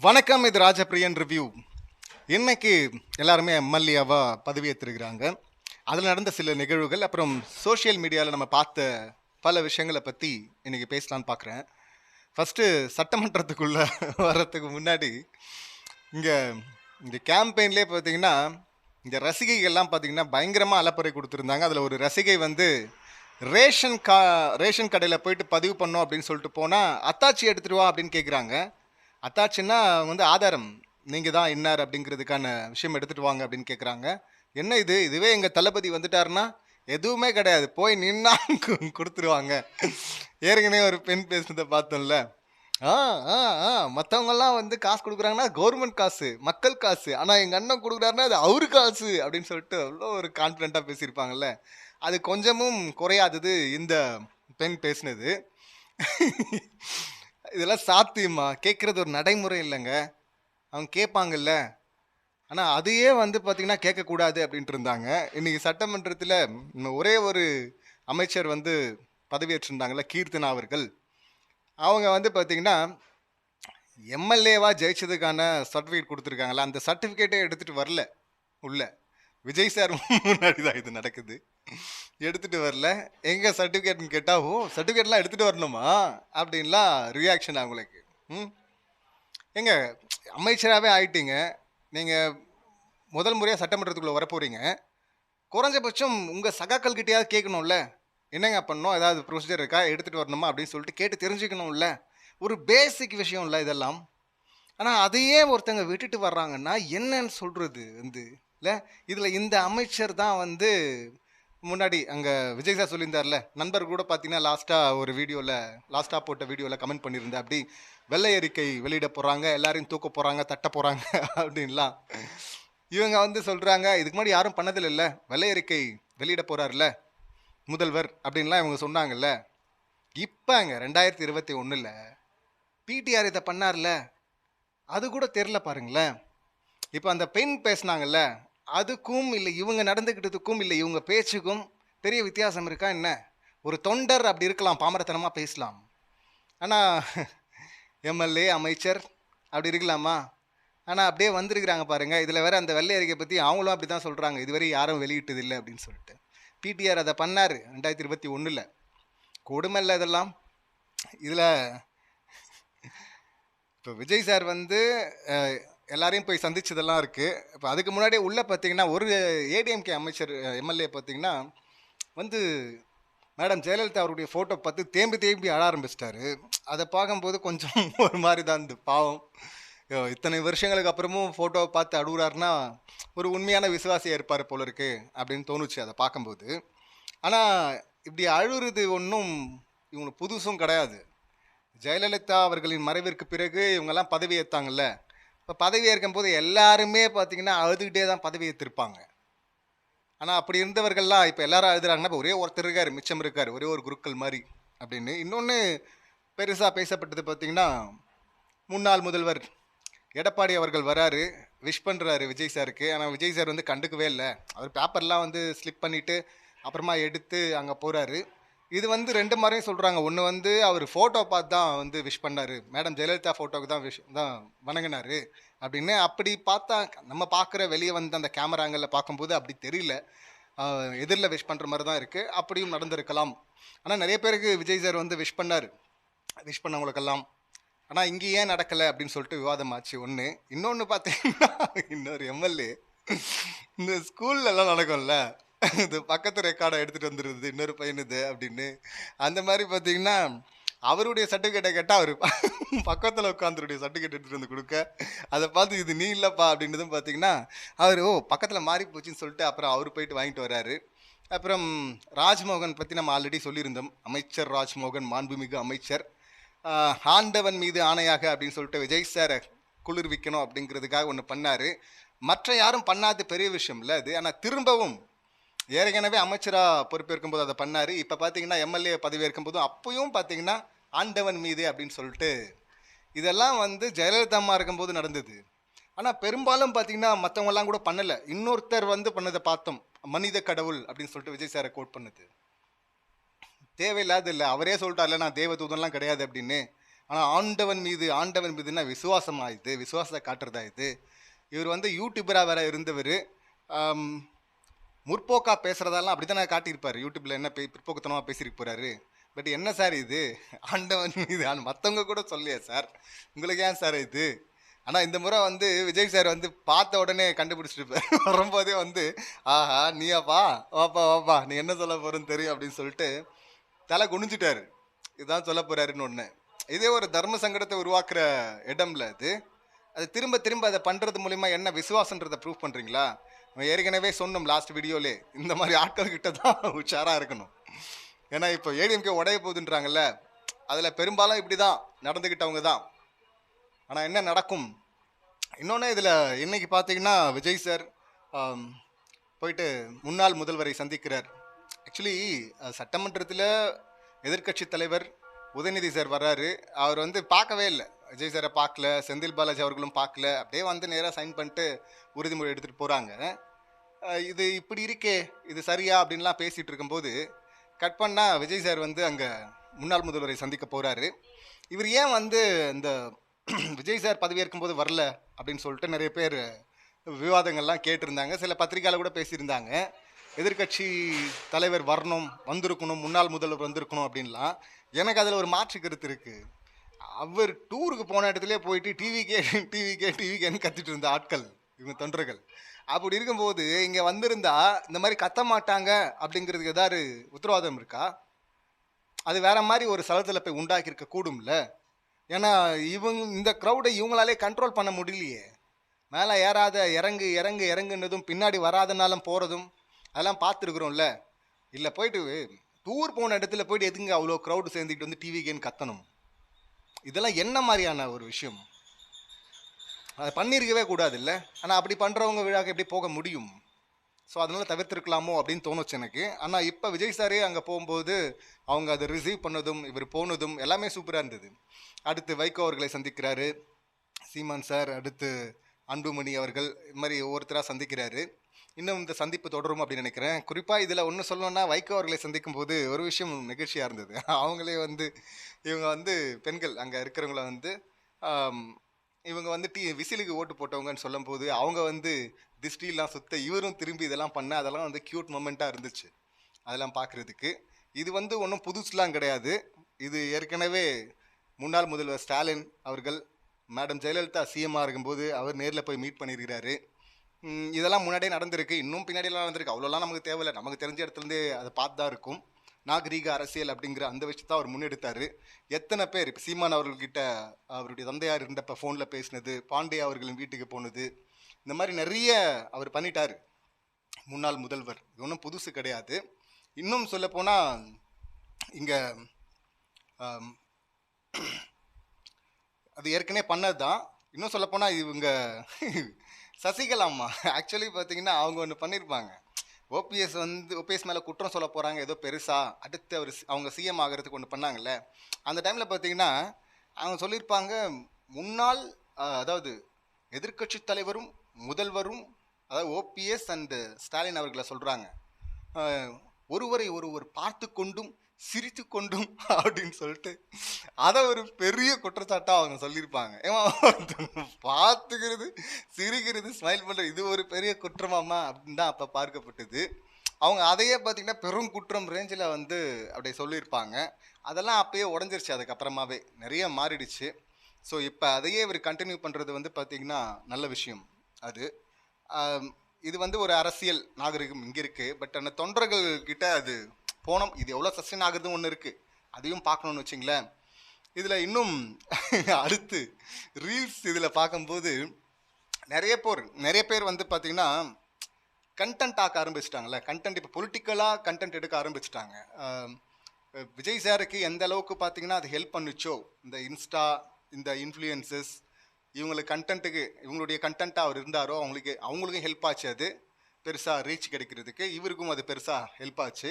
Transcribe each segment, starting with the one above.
வணக்கம், இது ராஜபிரியன் ரிவ்யூ. இன்னைக்கு எல்லாருமே எம்எல்ஏவா பதவியேற்றிருக்கிறாங்க. அதில் நடந்த சில நிகழ்வுகள், அப்புறம் சோஷியல் மீடியாவில் நம்ம பார்த்த பல விஷயங்களை பற்றி இன்னைக்கு பேசலான்னு பார்க்குறேன். ஃபஸ்ட்டு சட்டமன்றத்துக்குள்ளே வர்றதுக்கு முன்னாடி இங்கே இந்த கேம்பெயின்லேயே பார்த்தீங்கன்னா இந்த ரசிகைகள்லாம் பார்த்தீங்கன்னா பயங்கரமாக அலப்பறை கொடுத்துருந்தாங்க. அதில் ஒரு ரசிகை வந்து ரேஷன் கடையில் போயிட்டு பதிவு பண்ணோம் அப்படின்னு சொல்லிட்டு போனால் அத்தாச்சி எடுத்துட்டு வா அப்படின்னு கேட்குறாங்க. அத்தாச்சுன்னா அவங்க வந்து ஆதாரம், நீங்கள் தான் இன்னார் அப்படிங்கிறதுக்கான விஷயம் எடுத்துகிட்டு வாங்க அப்படின்னு கேட்குறாங்க. என்ன இதுவே எங்கள் தளபதி வந்துட்டாருன்னா எதுவுமே கிடையாது, போய் நின்னா கொடுத்துருவாங்க. ஏற்கனவே ஒரு பெண் பேசுனதை பார்த்தோம்ல. ஆ ஆ ஆ மற்றவங்கெல்லாம் வந்து காசு கொடுக்குறாங்கன்னா கவர்மெண்ட் காசு, மக்கள் காசு, ஆனால் எங்கள் அண்ணன் கொடுக்குறாருன்னா அது அவரு காசு அப்படின்னு சொல்லிட்டு அவ்வளோ ஒரு கான்ஃபிடென்ட்டாக பேசியிருப்பாங்கல்ல. அது கொஞ்சமும் குறையாதது இந்த பெண் பேசினது. இதெல்லாம் சாத்தியமா? கேட்குறது ஒரு நடைமுறை இல்லைங்க. அவங்க கேட்பாங்கல்ல. ஆனால் அதையே வந்து பார்த்தீங்கன்னா கேட்கக்கூடாது அப்படின்ட்டு இருந்தாங்க. இன்றைக்கி சட்டமன்றத்தில் ஒரே ஒரு அமைச்சர் வந்து பதவியேற்றிருந்தாங்கல்ல, கீர்த்தனா அவர்கள். அவங்க வந்து பார்த்தீங்கன்னா எம்எல்ஏவாக ஜெயிச்சதுக்கான சர்டிஃபிகேட் கொடுத்துருக்காங்களா, அந்த சர்டிஃபிகேட்டே எடுத்துகிட்டு வரல உள்ள. விஜய் சார் முன்னாடி தான் இது நடக்குது. எடுத்துகிட்டு வரல. எங்கே சர்டிஃபிகேட்னு கேட்டால், ஓ சர்டிஃபிகேட்லாம் எடுத்துகிட்டு வரணுமா அப்படின்லாம் ரியாக்ஷன் அவங்களுக்கு. எங்க அமைச்சராகவே ஆயிட்டீங்க நீங்கள், முதல் முறையாக சட்டமன்றத்துக்குள்ளே வரப்போகிறீங்க. குறைஞ்சபட்சம் உங்கள் சகாக்கள்கிட்டையாவது கேட்கணும்ல, என்னங்க பண்ணணும், ஏதாவது ப்ரொசீஜர் இருக்கா, எடுத்துகிட்டு வரணுமா அப்படின்னு சொல்லிட்டு கேட்டு தெரிஞ்சுக்கணும்ல. ஒரு பேசிக் விஷயம் இல்லை இதெல்லாம். ஆனால் அதையே ஒருத்தங்க விட்டுட்டு வர்றாங்கன்னா என்னன்னு சொல்கிறது வந்து இல்லை. இதில் இந்த அமைச்சர் தான் வந்து முன்னாடி அங்கே விஜய் சார் சொல்லியிருந்தார்ல, நண்பர் கூட பார்த்தீங்கன்னா லாஸ்ட்டாக போட்ட வீடியோவில் கமெண்ட் பண்ணியிருந்தேன். அப்படி வெள்ளை அறிக்கை வெளியிட போகிறாங்க, எல்லாரையும் தூக்க போகிறாங்க, தட்ட போகிறாங்க அப்படின்லாம். இவங்க வந்து சொல்கிறாங்க, இதுக்கு முன்னாடி யாரும் பண்ணதில்லைல்ல, வெள்ளை அறிக்கை வெளியிட போகிறார்ல முதல்வர் அப்படின்லாம் இவங்க சொன்னாங்கல்ல. இப்போங்க 2021 பிடிஆர் இதை பண்ணார்ல, அது கூட தெரில பாருங்களேன். இப்போ அந்த பெண் பேசினாங்கல்ல, அதுக்கும் இல்லை இவங்க நடந்துக்கிட்டதுக்கும் இல்லை இவங்க பேச்சுக்கும் பெரிய வித்தியாசம் இருக்கா என்ன? ஒரு தொண்டர் அப்படி இருக்கலாம், பாமரத்தனமாக பேசலாம். ஆனால் எம்எல்ஏ அமைச்சர் அப்படி இருக்கலாமா? ஆனால் அப்படியே வந்திருக்கிறாங்க பாருங்கள். இதில் வேற அந்த வெள்ளை அறிக்கை பற்றி அவங்களும் அப்படி தான் சொல்கிறாங்க, இதுவரை யாரும் வெளியிட்டதில்லை அப்படின்னு சொல்லிட்டு. பிடிஆர் அதை பண்ணார் 2021. கொடுமை இல்லை இதெல்லாம். இதில் இப்போ விஜய் சார் வந்து எல்லாரையும் போய் சந்திச்சதெல்லாம் இருக்குது. இப்போ அதுக்கு முன்னாடியே உள்ளே பார்த்தீங்கன்னா ஒரு ஏடிஎம்கே அமைச்சர் எம்எல்ஏ பார்த்தீங்கன்னா வந்து மேடம் ஜெயலலிதா அவருடைய ஃபோட்டோ பார்த்து தேம்பி அழ ஆரம்பிச்சிட்டாரு. அதை பார்க்கும்போது கொஞ்சம் ஒரு மாதிரி தான் இந்த பாவம், இத்தனை வருஷங்களுக்கு அப்புறமும் ஃபோட்டோவை பார்த்து அழுகுறாருன்னா ஒரு உண்மையான விசுவாசியாக இருப்பார் போல இருக்கு அப்படின்னு தோணுச்சு அதை பார்க்கும்போது. ஆனால் இப்படி அழுகுறது ஒன்றும் இவங்களுக்கு புதுசும் கிடையாது. ஜெயலலிதா அவர்களின் மறைவிற்கு பிறகு இவங்கெல்லாம் பதவி ஏற்றாங்கல்ல. இப்போ பதவி ஏற்கும்போது எல்லாருமே பார்த்தீங்கன்னா அழுதுகிட்டே தான் பதவி ஏற்றிருப்பாங்க. ஆனால் அப்படி இருந்தவர்கள்லாம் இப்போ எல்லாரும் அழுதுறாங்கன்னா, இப்போ ஒரே ஒருத்தர் இருக்கார், மிச்சம் இருக்கார், ஒரே ஒரு குருக்கள் மாதிரி அப்படின்னு. இன்னொன்று பெருசாக பேசப்பட்டது பார்த்தீங்கன்னா, முன்னாள் முதல்வர் எடப்பாடி அவர்கள் வராரு, விஷ் பண்ணுறாரு விஜய் சாருக்கு. ஆனால் விஜய் சார் வந்து கண்டுக்கவே இல்லை. அவர் பேப்பர்லாம் வந்து ஸ்லிப் பண்ணிவிட்டு அப்புறமா எடுத்து அங்கே போகிறாரு. இது வந்து ரெண்டு மாதிரியும் சொல்கிறாங்க. ஒன்று வந்து அவர் ஃபோட்டோ பார்த்து தான் வந்து விஷ் பண்ணார், மேடம் ஜெயலலிதா ஃபோட்டோவுக்கு தான் வணங்கினார் அப்படின்னு. அப்படி பார்த்தா நம்ம பார்க்குற வெளியே வந்து அந்த கேமராங்களில் பார்க்கும்போது அப்படி தெரியல, எதிரில் விஷ் பண்ணுற மாதிரி தான் இருக்குது. அப்படியும் நடந்திருக்கலாம். ஆனால் நிறைய பேருக்கு விஜய் சார் வந்து விஷ் பண்ணார், விஷ் பண்ணவங்களுக்கெல்லாம். ஆனால் இங்கே ஏன் நடக்கலை அப்படின்னு சொல்லிட்டு விவாதம் ஆச்சு ஒன்று. இன்னொன்று பார்த்தீங்கன்னா இன்னொரு எம்எல்ஏ இந்த ஸ்கூல்லலாம் நடக்கும்ல, இது பக்கத்து ரெக்கார்டை எடுத்துகிட்டு வந்துடுது இன்னொரு பையனுது அப்படின்னு. அந்த மாதிரி பார்த்தீங்கன்னா அவருடைய சர்டிஃபிகேட்டை கேட்டால் அவர் பக்கத்தில் உட்காந்துருடைய சர்டிஃபிகேட் எடுத்துகிட்டு வந்து கொடுக்க, அதை பார்த்து இது நீ இல்லைப்பா அப்படின்றதும் பார்த்தீங்கன்னா அவர் ஓ பக்கத்தில் மாறி போச்சுன்னு சொல்லிட்டு அப்புறம் அவர் போயிட்டு வாங்கிட்டு வர்றாரு. அப்புறம் ராஜ்மோகன் பற்றி நம்ம ஆல்ரெடி சொல்லியிருந்தோம். அமைச்சர் ராஜ்மோகன் மாண்புமிகு அமைச்சர். ஆண்டவன் மீது ஆணையாக அப்படின்னு சொல்லிட்டு விஜய் சாரை குளிர்விக்கணும் அப்படிங்கிறதுக்காக ஒன்று பண்ணார். மற்ற யாரும் பண்ணாத பெரிய விஷயம் இல்லை அது. ஆனால் திரும்பவும் ஏற்கனவே அமைச்சராக பொறுப்பேற்கும் போது அதை பண்ணார். இப்போ பார்த்தீங்கன்னா எம்எல்ஏ பதவியேற்கும் போதும் அப்பயும் பார்த்தீங்கன்னா ஆண்டவன் மீது அப்படின்னு சொல்லிட்டு. இதெல்லாம் வந்து ஜெயலலிதா அம்மா இருக்கும்போது நடந்தது. ஆனால் பெரும்பாலும் பார்த்தீங்கன்னா மற்றவங்கெல்லாம் கூட பண்ணலை. இன்னொருத்தர் வந்து பண்ணதை பார்த்தோம், மனித கடவுள் அப்படின்னு சொல்லிட்டு விஜய் சாரை கோட் பண்ணது. தேவையில்லாத இல்லை, அவரே சொல்லிட்டார்ல நான் தேவதூதன்லாம் கிடையாது அப்படின்னு. ஆனால் ஆண்டவன் மீதுன்னா விசுவாசமா இது, விசுவாசத்தை காட்டுறதா இது? இவர் வந்து யூடியூபராக வேற இருந்தவர். முற்போக்கா பேசுறதெல்லாம் அப்படி தானே காட்டியிருப்பார். யூடியூப்ல என்ன பிற்போக்குத்தனமாக பேசிட்டு போறாரு. பட் என்ன சார் இது, ஆண்டவன் மீது மற்றவங்க கூட சொல்லியா சார், உங்களுக்கு ஏன் சார் இது? ஆனால் இந்த முறை வந்து விஜய் சார் வந்து பார்த்த உடனே கண்டுபிடிச்சிருப்பார். வரும்போதே வந்து ஆஹா நீயாப்பா, வாப்பா வாப்பா, நீ என்ன சொல்ல போறன்னு தெரியும் அப்படின்னு சொல்லிட்டு தலை குனிஞ்சிட்டாரு. இதுதான் சொல்ல போறாருன்னு ஒன்று. இதே ஒரு தர்ம சங்கடத்தை உருவாக்குற இடம்ல அது. அது திரும்ப திரும்ப அதை பண்றது மூலியமா என்ன விசுவாசன்றதை ப்ரூவ் பண்றீங்களா? நம்ம ஏற்கனவே சொன்னோம் லாஸ்ட் வீடியோலே, இந்த மாதிரி ஆட்கள் கிட்ட தான் உஷாரா இருக்கணும். ஏன்னா இப்போ ஏடிஎம்கே உடைய போகுதுன்றாங்கல்ல, அதுல பெரும்பாலும் இப்படிதான் நடந்துகிட்டவங்க தான். ஆனா என்ன நடக்கும்? இன்னொன்று இதில் இன்னைக்கு பார்த்தீங்கன்னா விஜய் சார் போயிட்டு முன்னாள் முதல்வரை சந்திக்கிறார். ஆக்சுவலி சட்டமன்றத்தில் எதிர்க்கட்சி தலைவர் உதயநிதி சார் வர்றாரு. அவர் வந்து பார்க்கவே இல்லை, விஜய் சாரை பார்க்கல, செந்தில் பாலாஜி அவர்களும் பார்க்கல. அப்படியே வந்து நேராக சைன் பண்ணிட்டு உறுதிமொழி எடுத்துகிட்டு போகிறாங்க. இது இப்படி இருக்கே, இது சரியா அப்படின்லாம் பேசிகிட்டு இருக்கும்போது கட் பண்ணால் விஜய் சார் வந்து அங்கே முன்னாள் முதல்வரை சந்திக்க போகிறாரு. இவர் ஏன் வந்து இந்த விஜய் சார் பதவியேற்கும் போது வரல அப்படின்னு சொல்லிட்டு நிறைய பேர் விவாதங்கள்லாம் கேட்டிருந்தாங்க. சில பத்திரிகையாளர் கூட பேசியிருந்தாங்க, எதிர்க்கட்சி தலைவர் வரணும், வந்திருக்கணும், முன்னாள் முதல்வர் வந்திருக்கணும் அப்படின்லாம். எனக்கு அதில் ஒரு மாற்று கருத்து இருக்குது. அவர் டூருக்கு போன இடத்துல போயிட்டு டிவிக்கேன்னு கத்திட்டு இருந்த ஆட்கள் இவங்க தொண்டர்கள். அப்படி இருக்கும்போது இங்கே வந்திருந்தா இந்த மாதிரி கத்த மாட்டாங்க அப்படிங்கிறதுக்கு ஏதாவது உத்தரவாதம் இருக்கா? அது வேற மாதிரி ஒரு சலசலப்பை உண்டாக்கி இருக்க கூடும்ல. ஏன்னா இந்த க்ரௌடை இவங்களாலே கண்ட்ரோல் பண்ண முடியலையே. மேலே ஏறாத இறங்குன்னதும் பின்னாடி வராதனாலும் போகிறதும் அதெல்லாம் பார்த்துருக்குறோம்ல. இல்லை போயிட்டு டூர் போன இடத்துல போயிட்டு எதுங்க அவ்வளோ க்ரௌடு சேர்ந்துக்கிட்டு வந்து டிவிக்கேன்னு கத்தணும்? இதெல்லாம் என்ன மாதிரியான ஒரு விஷயம்? அதை பண்ணியிருக்கவே கூடாது இல்லை. ஆனால் அப்படி பண்ணுறவங்க விழாக்கு எப்படி போக முடியும்? ஸோ அதனால் தவிர்த்துருக்கலாமோ அப்படின்னு தோணுச்சு எனக்கு. ஆனால் இப்போ விஜய் சாரே அங்கே போகும்போது அவங்க அதை ரிசீவ் பண்ணதும் இவர் போனதும் எல்லாமே சூப்பராக இருந்தது. அடுத்து வைகோ அவர்களை சந்திக்கிறாரு சீமான் சார், அடுத்து அன்புமணி அவர்கள், இது மாதிரி ஒவ்வொருத்தராக சந்திக்கிறாரு. இன்னும் இந்த சந்திப்பு தொடரும் அப்படின்னு நினைக்கிறேன். குறிப்பாக இதில் ஒன்று சொல்லணும்னா, வைகோ அவர்களை சந்திக்கும் போது ஒரு விஷயம் நிகழ்ச்சியாக இருந்தது. அவங்களே வந்து இவங்க வந்து பெண்கள் அங்கே இருக்கிறவங்கள வந்து இவங்க வந்து விசிலுக்கு ஓட்டு போட்டவங்கன்னு சொல்லும் போது அவங்க வந்து திஷ்டிலாம் சுத்த இவரும் திரும்பி இதெல்லாம் பண்ண, அதெல்லாம் வந்து க்யூட் மொமெண்ட்டாக இருந்துச்சு அதெல்லாம் பார்க்குறதுக்கு. இது வந்து ஒன்றும் புதுசுலாம் கிடையாது. இது ஏற்கனவே முன்னாள் முதல்வர் ஸ்டாலின் அவர்கள் மேடம் ஜெயலலிதா சிஎம்மாக இருக்கும்போது அவர் நேரில் போய் மீட் பண்ணியிருக்கிறாரு. இதெல்லாம் முன்னாடியே நடந்திருக்கு, இன்னும் பின்னாடியெல்லாம் நடந்திருக்கு. அவ்வளோலாம் நமக்கு தேவையில்லை, நமக்கு தெரிஞ்ச இடத்துலேருந்தே அதை பார்த்து தான் இருக்கும். நாகரீக அரசியல் அப்படிங்கிற அந்த விஷயத்தை அவர் முன்னெடுத்தார். எத்தனை பேர் இப்போ சீமான் அவர்கள்கிட்ட அவருடைய தந்தையார் இருந்தப்போ ஃபோனில் பேசினது, பாண்டே அவர்களின் வீட்டுக்கு போனது, இந்த மாதிரி நிறைய அவர் பண்ணிட்டார் முன்னாள் முதல்வர். இது ஒன்றும் புதுசு கிடையாது. இன்னும் சொல்லப்போனால் இங்கே அது ஏற்கனவே பண்ணது தான். இன்னும் சொல்லப்போனால் இவங்க சசிகலா அம்மா ஆக்சுவலி பார்த்தீங்கன்னா அவங்க ஒன்று பண்ணியிருப்பாங்க. ஓபிஎஸ் மேலே குற்றம் சொல்ல போகிறாங்க ஏதோ பெருசாக, அடுத்து அவங்க சிஎம் ஆகிறதுக்கு ஒன்று பண்ணாங்கல்ல. அந்த டைமில் பார்த்தீங்கன்னா அவங்க சொல்லியிருப்பாங்க, முன்னாள் அதாவது எதிர்க்கட்சி தலைவரும் முதல்வரும், அதாவது ஓபிஎஸ் அண்டு ஸ்டாலின் அவர்களை சொல்கிறாங்க, ஒருவரை ஒருவர் பார்த்து கொண்டும் சிரித்து கொண்டும் அப்படின்னு சொல்லிட்டு அதை ஒரு பெரிய குற்றச்சாட்டாக அவங்க சொல்லியிருப்பாங்க. ஏமா பார்த்துக்கிறது, சிரிக்கிறது, ஸ்மைல் பண்ணுறது இது ஒரு பெரிய குற்றமாமா அப்படின்னு தான் அப்போ பார்க்கப்பட்டது. அவங்க அதையே பார்த்திங்கன்னா பெரும் குற்றம் ரேஞ்சில் வந்து அப்படியே சொல்லியிருப்பாங்க. அதெல்லாம் அப்பயே உடஞ்சிருச்சு, அதுக்கப்புறமாவே நிறைய மாறிடுச்சு. ஸோ இப்போ அதையே இவர் கண்டினியூ பண்ணுறது வந்து பார்த்திங்கன்னா நல்ல விஷயம். அது இது வந்து ஒரு அரசியல் நாகரிகம் இங்கே இருக்குது. பட் அந்த தொண்டர்கள் கிட்ட அது போனோம், இது எவ்வளோ சஸ்டெயின் ஆகுதுன்னு ஒன்று இருக்குது, அதையும் பார்க்கணுன்னு வச்சிங்களேன். இதில் இன்னும் அடுத்து ரீல்ஸ் இதில் பார்க்கும்போது நிறைய பேர் வந்து பார்த்திங்கன்னா கண்டென்ட் ஆக்க ஆரம்பிச்சிட்டாங்கல்ல. கண்டென்ட் இப்போ பொலிட்டிக்கலாக கண்டென்ட் எடுக்க ஆரம்பிச்சிட்டாங்க. விஜய் சாருக்கு எந்த அளவுக்கு பார்த்திங்கன்னா அது ஹெல்ப் பண்ணுச்சோ, இந்த இன்ஸ்டா, இந்த இன்ஃப்ளூயன்சஸ், இவங்களுக்கு கண்டென்ட்டுக்கு இவங்களுடைய கண்டென்ட்டாக அவர் இருந்தாரோ அவங்களுக்கும் ஹெல்ப் ஆச்சு. அது பெருசாக ரீச் கிடைக்கிறதுக்கு இவருக்கும் அது பெருசாக ஹெல்ப் ஆச்சு.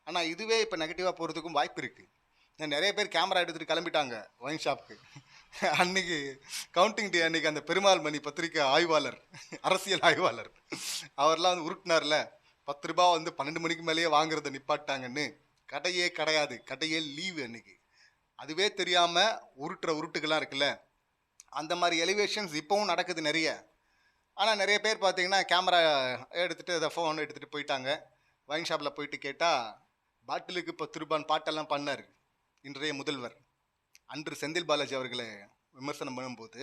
ஆனால் இதுவே இப்போ நெகட்டிவாக போகிறதுக்கும் வாய்ப்பு இருக்குது. நிறைய பேர் கேமரா எடுத்துகிட்டு கிளம்பிட்டாங்க ஒயின் ஷாப்புக்கு. அன்னைக்கு கவுண்டிங் டே அன்னைக்கு அந்த பெருமாள் மணி பத்திரிக்கை ஆய்வாளர், அரசியல் ஆய்வாளர், அவர்லாம் வந்து உருட்டினார்ல, 10 ரூபா வந்து 12 மணிக்கு மேலேயே வாங்குறத நிப்பாட்டாங்கன்னு. கடையே கிடையாது, கடையே லீவு அன்னைக்கு. அதுவே தெரியாமல் உருட்டுற உருட்டுகள்லாம் இருக்குல்ல, அந்த மாதிரி எலிவேஷன்ஸ் இப்போவும் நடக்குது நிறைய. ஆனால் நிறைய பேர் பார்த்தீங்கன்னா கேமரா எடுத்துகிட்டு அதை ஃபோன் எடுத்துகிட்டு போயிட்டாங்க. வைன் ஷாப்பில் போயிட்டு கேட்டால் பாட்டிலுக்கு 10 ரூபான்னு பாட்டெல்லாம் பண்ணார் இன்றைய முதல்வர். அன்று செந்தில் பாலாஜி அவர்களை விமர்சனம் பண்ணும்போது,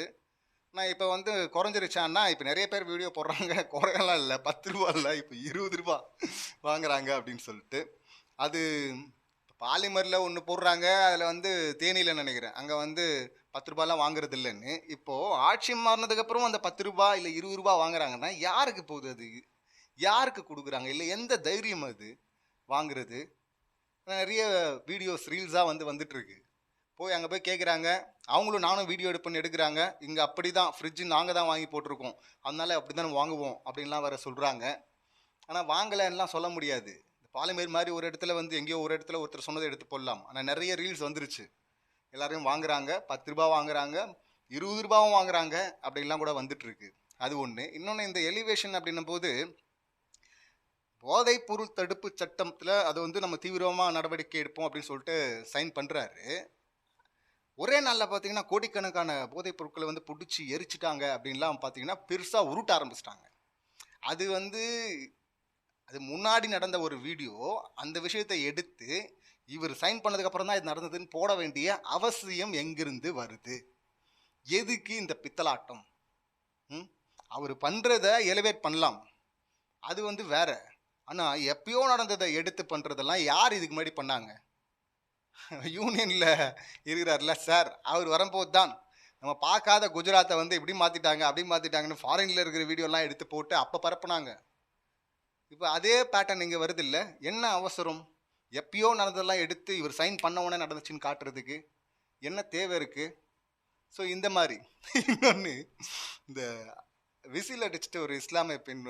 நான் இப்போ வந்து குறைஞ்சிருச்சான்னா, இப்போ நிறைய பேர் வீடியோ போடுறாங்க, குறையெல்லாம் இல்லை, 10 ரூபா இல்லை, இப்போ 20 ரூபா வாங்குறாங்க அப்படின்னு சொல்லிட்டு. அது பாலிமரில் ஒன்று போடுறாங்க, அதில் வந்து தேனியில் நினைக்கிறேன், அங்கே வந்து 10 ரூபாலாம் வாங்குறது இல்லைன்னு. இப்போது ஆட்சி மாறினதுக்கப்புறம் அந்த 10 ரூபா இல்லை 20 ரூபா வாங்குறாங்கன்னா யாருக்கு போகுது அது? யாருக்கு கொடுக்குறாங்க? இல்லை எந்த தைரியம் அது வாங்குறது? நிறைய வீடியோஸ் ரீல்ஸாக வந்துட்டுருக்கு. போய் அங்கே போய் கேட்குறாங்க, அவங்களும் நானும் வீடியோ எடுக்கிறாங்க. இங்கே அப்படி தான் ஃப்ரிட்ஜு நாங்கள் தான் வாங்கி போட்டிருக்கோம், அதனால அப்படி தானே வாங்குவோம் அப்படின்லாம் வேறு சொல்கிறாங்க. ஆனால் வாங்கலைன்னெலாம் சொல்ல முடியாது. இந்த பாலிமர் மாதிரி ஒரு இடத்துல எங்கேயோ ஒரு இடத்துல ஒருத்தர் சொன்னதை எடுத்து போடலாம். ஆனால் நிறைய ரீல்ஸ் வந்துருச்சு, எல்லாரையும் வாங்குறாங்க, 10 ரூபா வாங்குறாங்க, 20 ரூபாவும் வாங்குறாங்க அப்படின்லாம் கூட வந்துட்டுருக்கு. அது ஒன்று. இன்னொன்று, இந்த எலிவேஷன் அப்படின்னும் போது போதைப் பொருள் தடுப்பு சட்டத்தில் அதை நம்ம தீவிரமாக நடவடிக்கை எடுப்போம் அப்படின்னு சொல்லிட்டு சைன் பண்ணுறாரு. ஒரே நாளில் பார்த்தீங்கன்னா கோடிக்கணக்கான போதைப் பொருட்களை பிடிச்சி எரிச்சிட்டாங்க அப்படின்லாம் பார்த்தீங்கன்னா பெருசாக உருட்ட ஆரம்பிச்சிட்டாங்க. அது அது முன்னாடி நடந்த ஒரு வீடியோ. அந்த விஷயத்தை எடுத்து இவர் சைன் பண்ணதுக்கப்புறம் தான் இது நடந்ததுன்னு போட வேண்டிய அவசியம் எங்கிருந்து வருது? எதுக்கு இந்த பித்தலாட்டம்? அவர் பண்ணுறதை எலிவேட் பண்ணலாம், அது வேற. ஆனால் எப்பயோ நடந்ததை எடுத்து பண்ணுறதெல்லாம் யார் இதுக்கு முன்னாடி பண்ணாங்க? யூனியனில் இருக்கிறார்ல சார், அவர் வரும்போது தான் நம்ம பார்க்காத குஜராத்தை இப்படி மாற்றிட்டாங்க அப்படி மாற்றிட்டாங்கன்னு ஃபாரினில் இருக்கிற வீடியோலாம் எடுத்து போட்டு அப்போ பரப்புனாங்க. இப்போ அதே பேட்டர்ன் இங்கே வருது இல்லை? என்ன அவசரம்? எப்பயோ நடந்ததெல்லாம் எடுத்து இவர் சைன் பண்ண உடனே நடந்துச்சுன்னு காட்டுறதுக்கு என்ன தேவை இருக்குது? ஸோ இந்த மாதிரி இன்னொன்று, இந்த விசில் அடிச்சுட்டு ஒரு இஸ்லாமிய பெண்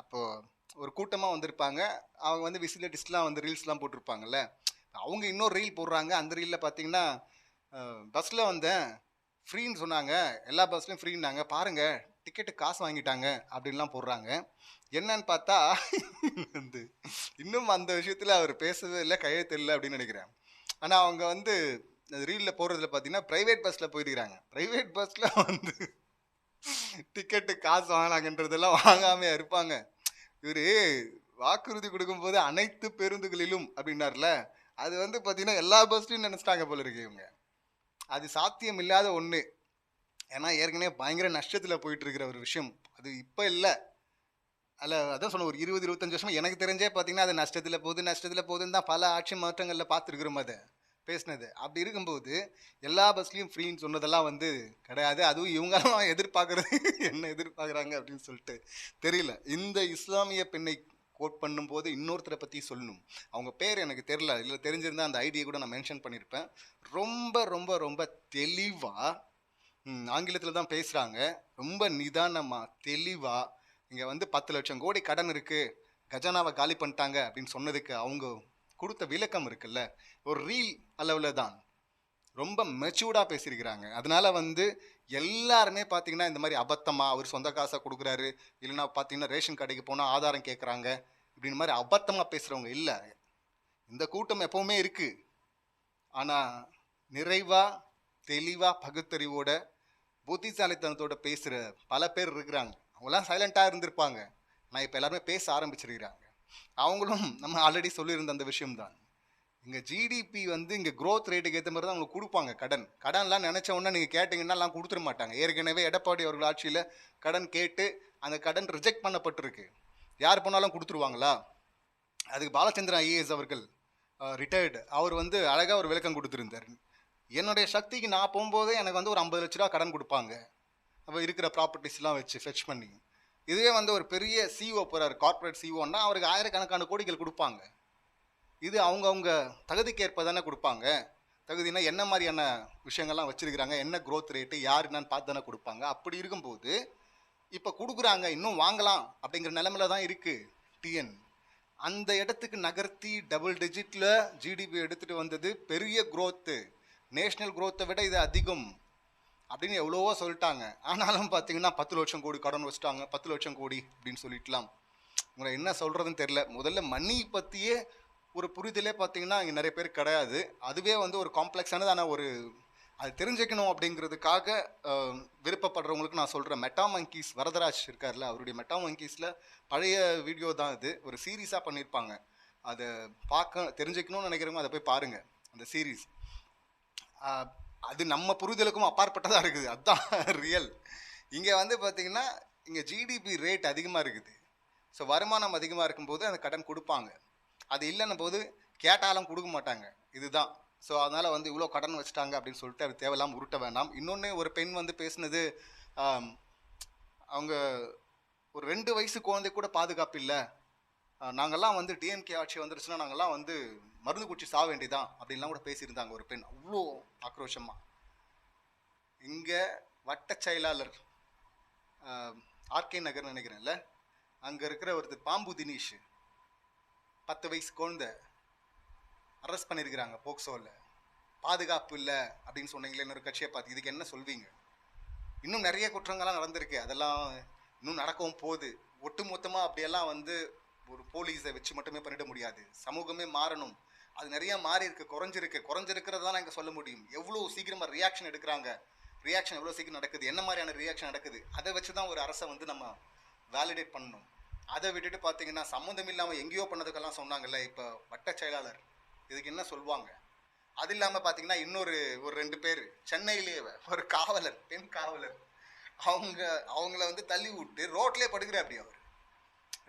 அப்போது ஒரு கூட்டமாக வந்திருப்பாங்க. அவங்க விசில் அடிச்சுட்டுலாம் ரீல்ஸ்லாம் போட்டிருப்பாங்கல்ல. அவங்க இன்னொரு ரீல் போடுறாங்க. அந்த ரீலில் பார்த்தீங்கன்னா பஸ்ஸில் வந்தேன், ஃப்ரீன்னு சொன்னாங்க, எல்லா பஸ்லையும் ஃப்ரீன்னாங்க, பாருங்கள் டிக்கெட்டு காசு வாங்கிட்டாங்க அப்படின்லாம் போடுறாங்க. என்னன்னு பார்த்தா இன்னும் அந்த விஷயத்தில் அவர் பேசவே இல்லை, கையெழுத்து இல்லை அப்படின்னு நினைக்கிறேன். ஆனால் அவங்க ரீலில் போடுறதுல பார்த்தீங்கன்னா ப்ரைவேட் பஸ்ஸில் போயிருக்கிறாங்க. ப்ரைவேட் பஸ்ஸில் டிக்கெட்டு காசு வாங்கினாங்கன்றதெல்லாம் வாங்காமல் இருப்பாங்க. இவர் வாக்குறுதி கொடுக்கும்போது அனைத்து பேருந்துகளிலும் அப்படின்னார்ல, அது பார்த்தீங்கன்னா எல்லா பஸ்லையும் நினச்சிட்டாங்க போல இருக்கு இவங்க. அது சாத்தியம் இல்லாத ஒன்று. ஏன்னா ஏற்கனவே பயங்கர நஷ்டத்தில் போயிட்டு இருக்கிற ஒரு விஷயம் அது. இப்போ இல்லை, அதான் சொன்ன ஒரு 20-25 வருஷமா எனக்கு தெரிஞ்சே பார்த்தீங்கன்னா அது நஷ்டத்தில் போகுதுன்னு தான் பல ஆட்சி மாற்றங்களில் பார்த்துருக்குறோம் அதை பேசினது. அப்படி இருக்கும்போது எல்லா பஸ்லையும் ஃப்ரீன்னு சொன்னதெல்லாம் கிடையாது. அதுவும் இவங்கெல்லாம் எதிர்பார்க்குறது என்ன எதிர்பார்க்குறாங்க அப்படின்னு சொல்லிட்டு தெரியல. இந்த இஸ்லாமிய பெண்ணை கோட் பண்ணும்போது இன்னொருத்தரை பற்றி சொல்லணும். அவங்க பேர் எனக்கு தெரில, இல்லை தெரிஞ்சிருந்தால் அந்த ஐடியை கூட நான் மென்ஷன் பண்ணியிருப்பேன். ரொம்ப ரொம்ப ரொம்ப தெளிவாக ஆங்கிலத்தில் தான் பேசுகிறாங்க. ரொம்ப நிதானமாக தெளிவாக இங்கே 10 லட்சம் கோடி கடன் இருக்குது, கஜானாவை காலி பண்ணிட்டாங்க அப்படின்னு சொன்னதுக்கு அவங்க கொடுத்த விளக்கம் இருக்குல்ல, ஒரு ரீல் அளவில் தான் ரொம்ப மெச்சூர்டாக பேசியிருக்கிறாங்க. அதனால் எல்லாருமே பார்த்தீங்கன்னா இந்த மாதிரி அபத்தமாக அவர் சொந்த காசை கொடுக்குறாரு, இல்லைன்னா பார்த்தீங்கன்னா ரேஷன் கடைக்கு போனால் ஆதாரம் கேட்குறாங்க இப்படின்னு மாதிரி அபத்தமாக பேசுகிறவங்க இல்லை. இந்த கூட்டம் எப்போவுமே இருக்குது. ஆனால் நிறைவாக தெளிவாக பகுத்தறிவோட புத்திசாலித்தனத்தோட பேசுகிற பல பேர் இருக்கிறாங்க. அவங்களாம் சைலண்ட்டாக இருந்திருப்பாங்க. நான் இப்போ எல்லாருமே பேச ஆரம்பிச்சிருக்கிறாங்க. அவங்களும் நம்ம ஆல்ரெடி சொல்லியிருந்த அந்த விஷயம்தான். இங்கே ஜிடிபி இங்கே க்ரோத் ரேட்டுக்கு ஏற்ற மாதிரி தான் அவங்களுக்கு கொடுப்பாங்க. கடன்லாம் நினச்ச உடனே நீங்கள் கேட்டிங்கன்னா எல்லாம் கொடுத்துட மாட்டாங்க. ஏற்கனவே எடப்பாடி அவர்கள் ஆட்சியில் கடன் கேட்டு அந்த கடன் ரிஜெக்ட் பண்ணப்பட்டிருக்கு. யார் போனாலும் கொடுத்துருவாங்களா? அதுக்கு பாலச்சந்திரன் ஐஏஎஸ் அவர்கள் ரிட்டையர்டு, அவர் அழகாக ஒரு விளக்கம் கொடுத்துருந்தார். என்னுடைய சக்திக்கு நான் போகும்போதே எனக்கு ஒரு 50 லட்ச ரூபா கடன் கொடுப்பாங்க, அப்போ இருக்கிற ப்ராப்பர்ட்டிஸ்லாம் வச்சு ஃபெச் பண்ணி. இதுவே ஒரு பெரிய சிஓ போகிறார், கார்ப்பரேட் சிஓன்னா அவருக்கு ஆயிரக்கணக்கான கோடிகள் கொடுப்பாங்க. இது அவங்கவுங்க தகுதிக்கு தானே கொடுப்பாங்க. தகுதினா என்ன மாதிரியான விஷயங்கள்லாம் வச்சுருக்கிறாங்க, என்ன க்ரோத் ரேட்டு, யார் என்னன்னு பார்த்து தானே கொடுப்பாங்க. அப்படி இருக்கும்போது இப்போ கொடுக்குறாங்க, இன்னும் வாங்கலாம் அப்படிங்கிற நிலமையில தான் இருக்குது டிஎன். அந்த இடத்துக்கு நகர்த்தி டபுள் டிஜிட்டில் ஜிடிபி எடுத்துகிட்டு வந்தது பெரிய க்ரோத்து, நேஷ்னல் க்ரோத்தை விட இது அதிகம் அப்படின்னு எவ்வளவோ சொல்லிட்டாங்க. ஆனாலும் பார்த்தீங்கன்னா 10 லட்சம் கோடி கடன் வச்சுட்டாங்க, 10 லட்சம் கோடி அப்படின்னு சொல்லிட்டலாம். உங்களை என்ன சொல்கிறதுன்னு தெரில. முதல்ல மணி பற்றியே ஒரு புரிதலே பார்த்தீங்கன்னா இங்கே நிறைய பேர் கிடையாது. அதுவே வந்து ஒரு காம்ப்ளெக்ஸானது. ஆனால் ஒரு அது தெரிஞ்சுக்கணும் அப்படிங்கிறதுக்காக விருப்பப்படுறவங்களுக்கு நான் சொல்கிறேன். மெட்டா மங்கீஸ் வரதராஜ் இருக்கார்ல, அவருடைய மெட்டா மங்கீஸில் பழைய வீடியோ தான் இது. ஒரு சீரீஸாக பண்ணியிருப்பாங்க. அதை பார்க்க தெரிஞ்சுக்கணும்னு நினைக்கிறவங்க அதை போய் பாருங்கள் அந்த சீரீஸ். அது நம்ம புரிதலுக்கும் அப்பாற்பட்டதாக இருக்குது. அதுதான் ரியல். இங்கே வந்து பார்த்தீங்கன்னா இங்கே ஜிடிபி ரேட் அதிகமாக இருக்குது. ஸோ வருமானம் அதிகமாக இருக்கும்போது அந்த கடன் கொடுப்பாங்க. அது இல்லைன்னும் போது கேட்டாலும் கொடுக்க மாட்டாங்க. இதுதான். ஸோ அதனால் வந்து இவ்வளோ கடன் வச்சுட்டாங்க அப்படின்னு சொல்லிட்டு அது தேவையில்லாமல் உருட்ட வேண்டாம். இன்னொன்று ஒரு பெண் வந்து பேசுனது, அவங்க ஒரு 2 வயசு குழந்தை கூட பாதுகாப்பு இல்லை, நாங்கள்லாம் வந்து டிஎம்கே ஆட்சி வந்துருச்சுன்னா நாங்கள்லாம் வந்து மருந்து குடிச்சு சாக வேண்டியதான் அப்படின்லாம் கூட பேசியிருந்தாங்க ஒரு பெண், அவ்வளோ ஆக்ரோஷமாக. இங்கே வட்ட செயலாளர் ஆர்கே நகர்னு நினைக்கிறேன்ல, அங்கே இருக்கிற ஒருத்தர் பாம்பு தினேஷ் 10 வயசு குழந்தை அரெஸ்ட் பண்ணியிருக்கிறாங்க போக்சோவில். பாதுகாப்பு இல்லை அப்படின்னு சொன்னீங்களே இன்னொரு கட்சியை பார்த்து, இதுக்கு என்ன சொல்வீங்க? இன்னும் நிறைய குற்றங்கள்லாம் நடந்திருக்கு, அதெல்லாம் இன்னும் நடக்கவும் போகுது. ஒட்டு மொத்தமாக அப்படியெல்லாம் வந்து ஒரு போலீஸை வச்சு மட்டுமே பண்ணிட முடியாது. சமூகமே மாறணும். அது நிறைய மாறி இருக்கு, குறைஞ்சிருக்கிறது தான் இங்கே சொல்ல முடியும். எவ்வளோ சீக்கிரமாக ரியாக்ஷன் எடுக்கிறாங்க, ரியாக்ஷன் எவ்வளோ சீக்கிரம் நடக்குது, என்ன மாதிரியான ரியாக்ஷன் நடக்குது, அதை வச்சு தான் ஒரு அரசை வந்து நம்ம வேலிடேட் பண்ணணும். அதை விட்டுட்டு பார்த்தீங்கன்னா சம்மந்தம் இல்லாமல் எங்கேயோ பண்ணதுக்கெல்லாம் சொன்னாங்கல்ல, இப்போ வட்ட செயலாளர், இதுக்கு என்ன சொல்லுவாங்க? அது இல்லாமல் பார்த்தீங்கன்னா இன்னொரு ஒரு 2 பேர் சென்னையிலேயே ஒரு காவலர், பெண் காவலர், அவங்கள வந்து தள்ளி விட்டு ரோட்லேயே படுக்கிறார். அப்படி அவர்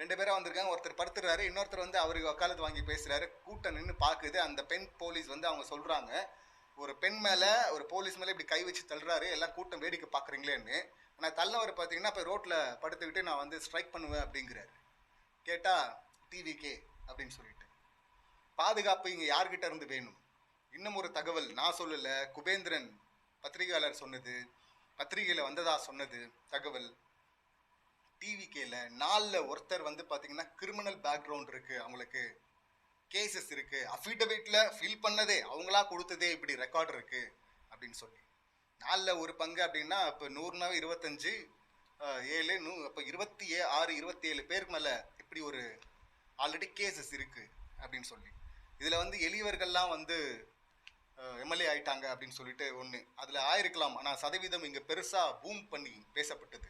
2 பேராக வந்திருக்காங்க. ஒருத்தர் படுத்துறாரு, இன்னொருத்தர் வந்து அவருக்கு வக்காலத்து வாங்கி பேசுகிறாரு. கூட்டம் நின்று பார்க்குது. அந்த பெண் போலீஸ் வந்து அவங்க சொல்கிறாங்க, ஒரு பெண் மேலே ஒரு போலீஸ் மேலே இப்படி கை வச்சு தள்ளுறாரு, எல்லாம் கூட்டம் வேடிக்கை பார்க்குறீங்களேன்னு. ஆனால் தள்ளவர் பார்த்தீங்கன்னா இப்போ ரோட்டில் படுத்துக்கிட்டு நான் வந்து ஸ்ட்ரைக் பண்ணுவேன் அப்படிங்கிறாரு. கேட்டால் டிவிகே அப்படின்னு சொல்லிட்டு. பாதுகாப்பு இங்கே யார்கிட்ட இருந்து வேணும்? இன்னும் ஒரு தகவல் நான் சொல்லலை, குபேந்திரன் பத்திரிகையாளர் சொன்னது, பத்திரிகையில் வந்ததா சொன்னது தகவல். டிவிகேல 4ல் ஒருத்தர் வந்து பார்த்தீங்கன்னா கிரிமினல் பேக்ரவுண்ட் இருக்குது, அவங்களுக்கு கேசஸ் இருக்குது, அஃபிடவிட்டில் ஃபில் பண்ணதே அவங்களா கொடுத்ததே இப்படி ரெக்கார்டு இருக்குது அப்படின்னு சொல்லி. 4ல் ஒரு பங்கு அப்படின்னா இப்போ 100 25 7 அப்போ 26 27 பேருக்கு மேலே இப்படி ஒரு ஆல்ரெடி கேசஸ் இருக்குது அப்படின்னு சொல்லி. இதில் வந்து எளியவர்கள்லாம் வந்து எம்எல்ஏ ஆயிட்டாங்க அப்படின்னு சொல்லிட்டு ஒன்று அதில் ஆயிருக்கலாம். ஆனால் சதவீதம் இங்கே பெருசாக பூம் பண்ணி பேசப்பட்டது.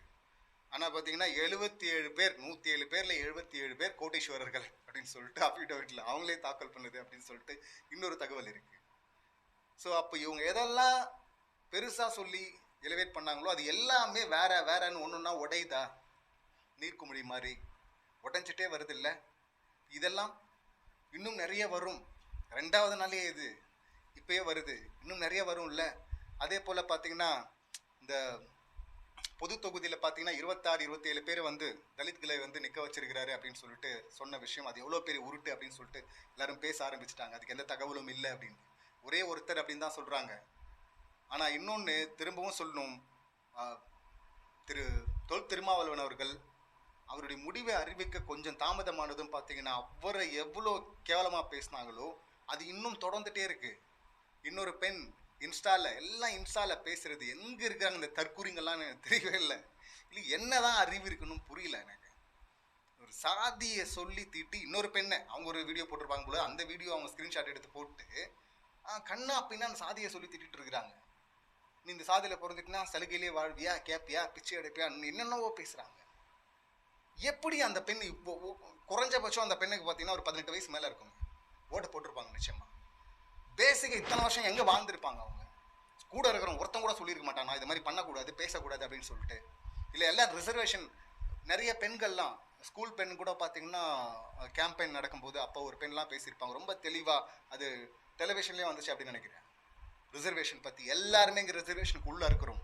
ஆனால் பார்த்தீங்கன்னா 77 பேர், 107 பேரில் 77 பேர் கோட்டீஸ்வரர்கள் அப்படின்னு சொல்லிட்டு அஃபிடவிட்டில் அவங்களே தாக்கல் பண்ணுது அப்படின்னு சொல்லிட்டு இன்னொரு தகவல் இருக்குது. ஸோ அப்போ இவங்க எதெல்லாம் பெருசாக சொல்லி எலிவேட் பண்ணாங்களோ அது எல்லாமே வேறன்னு ஒன்றுன்னா உடையுதா? நீர்க்குமிழி மாதிரி உடஞ்சிட்டே வருது இல்லை? இதெல்லாம் இன்னும் நிறைய வரும். 2வது நாளே இது இப்போயே வருது, இன்னும் நிறைய வரும்ல. அதே போல் பார்த்தீங்கன்னா இந்த பொது தொகுதியில் பார்த்தீங்கன்னா 26 27 பேர் வந்து தலித்களை வந்து நிற்க வச்சிருக்கிறாரு அப்படின்னு சொல்லிட்டு சொன்ன விஷயம், அது எவ்வளோ பெரிய உருட்டு அப்படின்னு சொல்லிட்டு எல்லாரும் பேச ஆரம்பிச்சிட்டாங்க. அதுக்கு எந்த தகவலும் இல்லை அப்படின்னு, ஒரே ஒருத்தர் அப்படின்னு தான் சொல்கிறாங்க. ஆனால் இன்னொன்று திரும்பவும் சொல்லணும், திரு தொல் திருமாவளவன் அவர்கள் அவருடைய முடிவை அறிவிக்க கொஞ்சம் தாமதமானதும் பார்த்தீங்கன்னா அவரை எவ்வளோ கேவலமாக பேசினாங்களோ அது இன்னும் தொடர்ந்துட்டே இருக்கு. இன்னொரு பெண் இன்ஸ்டாவில் பேசுறது, எங்கே இருக்காங்க இந்த தற்கூரிங்கெல்லாம் எனக்கு தெரியவே இல்லை. என்னதான் அறிவு இருக்குன்னு புரியல எனக்கு. ஒரு சாதியை சொல்லி தீட்டி இன்னொரு பெண்ணை அவங்க ஒரு வீடியோ போட்டிருப்பாங்க போல, அந்த வீடியோ அவங்க ஸ்க்ரீன்ஷாட் எடுத்து போட்டு கண்ணா அப்படின்னா அந்த சாதியை சொல்லி திட்டிட்டு இருக்கிறாங்க. நீ இந்த சாதியில் பிறந்துட்டுனா சலுகையிலே வாழ்வியா, கேப்பியா, பிச்சை எடுப்பியா, என்னென்னவோ பேசுகிறாங்க. எப்படி அந்த பெண் இப்போ குறைஞ்சபட்சம் அந்த பெண்ணுக்கு பார்த்தீங்கன்னா ஒரு 18 வயசு மேலே இருக்குங்க, ஓட்டு போட்டிருப்பாங்க நிச்சயமா. பேசிக்காக இத்தனை வருஷம் எங்கே வாழ்ந்துருப்பாங்க அவங்க? கூட இருக்கிறவங்க ஒருத்தன் கூட சொல்லியிருக்க மாட்டான் நான் இது மாதிரி பண்ணக்கூடாது பேசக்கூடாது அப்படின்னு சொல்லிட்டு. இல்லை எல்லாம் ரிசர்வேஷன். நிறைய பெண்கள்லாம் ஸ்கூல் பெண் கூட பார்த்தீங்கன்னா கேம்பெயின் நடக்கும்போது அப்போ ஒரு பெண்லாம் பேசியிருப்பாங்க ரொம்ப தெளிவாக. அது டெலிவிஷன்லேயே வந்துச்சு அப்படின்னு நினைக்கிறேன். ரிசர்வேஷன் பற்றி எல்லாருமே இங்கே ரிசர்வேஷனுக்கு உள்ளே இருக்கிறோம்.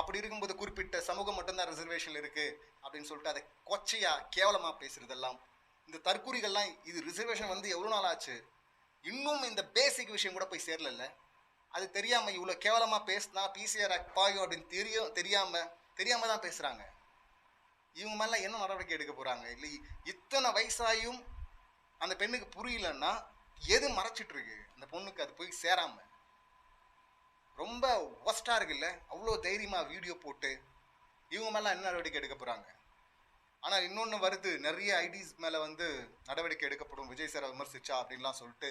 அப்படி இருக்கும்போது குறிப்பிட்ட சமூகம் மட்டும்தான் ரிசர்வேஷன் இருக்குது அப்படின்னு சொல்லிட்டு அதை கொச்சையாக கேவலமாக பேசுகிறதெல்லாம் இந்த தற்கூரிகள்லாம். இது ரிசர்வேஷன் வந்து எவ்வளோ நாள் ஆச்சு, இன்னும் இந்த பேசிக் விஷயம் கூட போய் சேரல. அது தெரியாமல் இவ்வளோ கேவலமாக பேசினா பிசிஆர் ஆக்ட் பாயும் அப்படின்னு தெரியாமல் தான் பேசுகிறாங்க. இவங்க மேலே என்ன நடவடிக்கை எடுக்க போகிறாங்க? இல்லை இத்தனை வயசாயும் அந்த பெண்ணுக்கு புரியலன்னா எது மறைச்சிட்ருக்கு அந்த பொண்ணுக்கு அது போய் சேராமல்? ரொம்ப ஒஸ்ட்டாக இருக்குல்ல. அவ்வளோ தைரியமாக வீடியோ போட்டு இவங்க மேலாம் என்ன நடவடிக்கை எடுக்க போகிறாங்க? ஆனால் இன்னொன்று வருது, நிறைய ஐடிஸ் மேலே வந்து நடவடிக்கை எடுக்கப்படும் விஜய் சாரை விமர்சிச்சா அப்படின்லாம் சொல்லிட்டு